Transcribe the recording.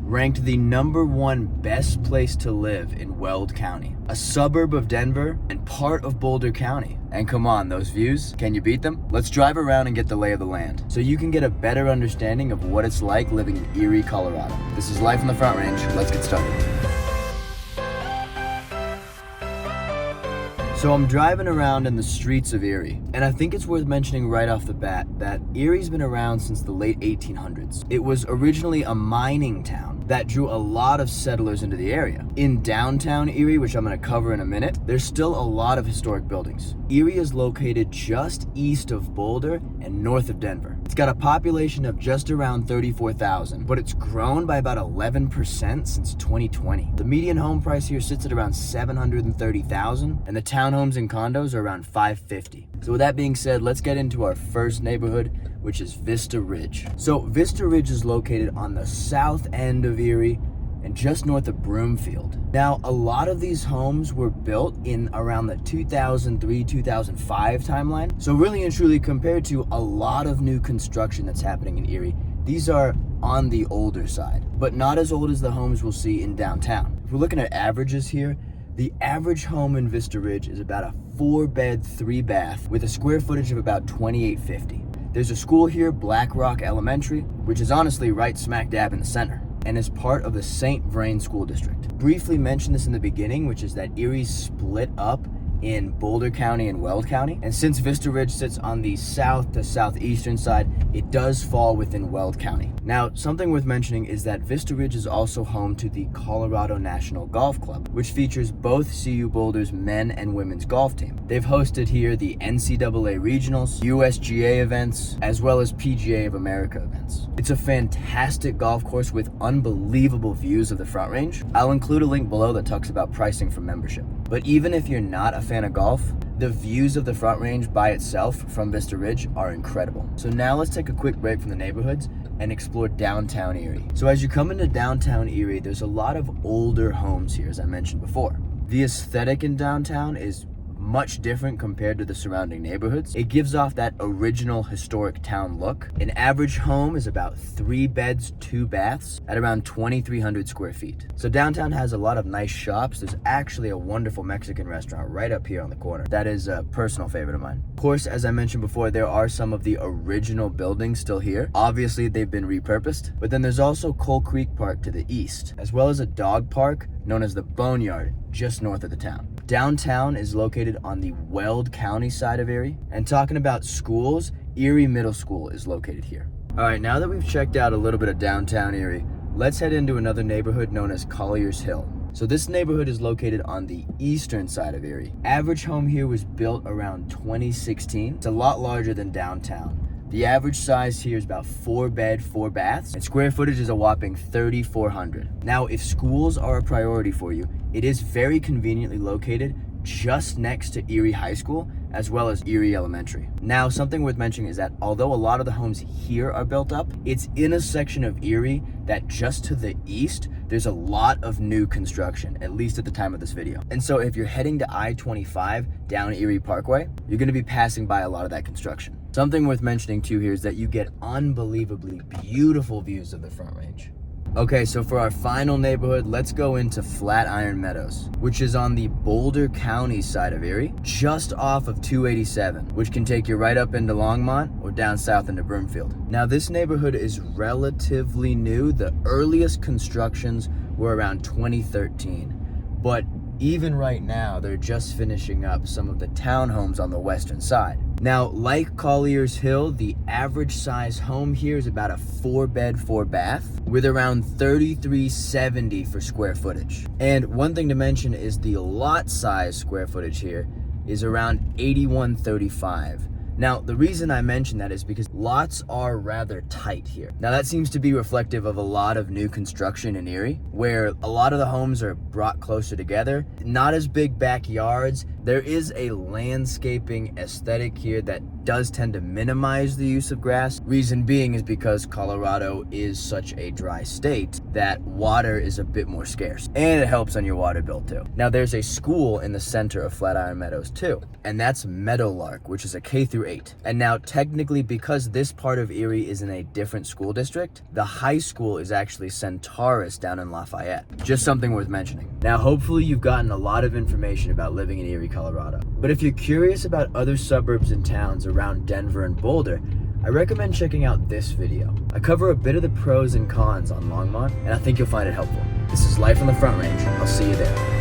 ranked the #1 best place to live in Weld County, a suburb of Denver and part of Boulder County. And come on, those views, can you beat them? Let's drive around and get the lay of the land so you can get a better understanding of what it's like living in Erie, Colorado. This is Life on the Front Range. Let's get started. So I'm driving around in the streets of Erie, and I think it's worth mentioning right off the bat that Erie's been around since the late 1800s. It was originally a mining town that drew a lot of settlers into the area. In downtown Erie, which I'm going to cover in a minute, there's still a lot of historic buildings. Erie is located just east of Boulder and north of Denver. It's got a population of just around 34,000, but it's grown by about 11% since 2020. The median home price here sits at around $730,000, and the townhomes and condos are around $550,000. So with that being said, let's get into our first neighborhood, which is Vista Ridge. So Vista Ridge is located on the south end of Erie and just north of Broomfield. Now, a lot of these homes were built in around the 2003-2005 timeline. So really and truly, compared to a lot of new construction that's happening in Erie, these are on the older side, but not as old as the homes we'll see in downtown. If we're looking at averages here, the average home in Vista Ridge is about a 4-bed, 3-bath with a square footage of about 2,850. There's a school here, Black Rock Elementary, which is honestly right smack dab in the center, and is part of the St. Vrain School District. Briefly mentioned this in the beginning, which is that Erie's split up in Boulder County and Weld County. And since Vista Ridge sits on the south to southeastern side, it does fall within Weld County. Now, something worth mentioning is that Vista Ridge is also home to the Colorado National Golf Club, which features both CU Boulder's men and women's golf team. They've hosted here the NCAA regionals, USGA events, as well as PGA of America events. It's a fantastic golf course with unbelievable views of the Front Range. I'll include a link below that talks about pricing for membership. But even if you're not a fan of golf, the views of the Front Range by itself from Vista Ridge are incredible. So now let's take a quick break from the neighborhoods and explore downtown Erie. So as you come into downtown Erie, there's a lot of older homes here, as I mentioned before. The aesthetic in downtown is much different compared to the surrounding neighborhoods. It gives off that original historic town look. An average home is about 3 beds, 2 baths at around 2,300 square feet. So downtown has a lot of nice shops. There's actually a wonderful Mexican restaurant right up here on the corner. That is a personal favorite of mine. Of course, as I mentioned before, there are some of the original buildings still here. Obviously, they've been repurposed, but then there's also Coal Creek Park to the east, as well as a dog park known as the Boneyard just north of the town. Downtown is located on the Weld County side of Erie. And talking about schools, Erie Middle School is located here. All right, now that we've checked out a little bit of downtown Erie, let's head into another neighborhood known as Collier's Hill. So this neighborhood is located on the eastern side of Erie. Average home here was built around 2016. It's a lot larger than downtown. The average size here is about 4-bed, 4 baths, and square footage is a whopping 3,400. Now, if schools are a priority for you, it is very conveniently located just next to Erie High School, as well as Erie Elementary. Now, something worth mentioning is that although a lot of the homes here are built up, it's in a section of Erie that just to the east, there's a lot of new construction, at least at the time of this video. And so if you're heading to I-25 down Erie Parkway, you're gonna be passing by a lot of that construction. Something worth mentioning too here is that you get unbelievably beautiful views of the Front Range. Okay, so for our final neighborhood, let's go into Flatiron Meadows, which is on the Boulder County side of Erie, just off of 287, which can take you right up into Longmont or down south into Broomfield. Now, this neighborhood is relatively new. The earliest constructions were around 2013, but even right now, they're just finishing up some of the townhomes on the western side. Now, like Collier's Hill, the average size home here is about a 4-bed, 4-bath with around 3,370 for square footage. And one thing to mention is the lot size square footage here is around 8,135. Now, the reason I mention that is because lots are rather tight here. Now, that seems to be reflective of a lot of new construction in Erie, where a lot of the homes are brought closer together, not as big backyards. There is a landscaping aesthetic here that does tend to minimize the use of grass. Reason being is because Colorado is such a dry state that water is a bit more scarce, and it helps on your water bill too. Now there's a school in the center of Flatiron Meadows too, and that's Meadowlark, which is a K through 8. And now technically, because this part of Erie is in a different school district, the high school is actually Centaurus down in Lafayette. Just something worth mentioning. Now hopefully you've gotten a lot of information about living in Erie, Colorado. But if you're curious about other suburbs and towns around Denver and Boulder, I recommend checking out this video. I cover a bit of the pros and cons on Longmont, and I think you'll find it helpful. This is Life on the Front Range. I'll see you there.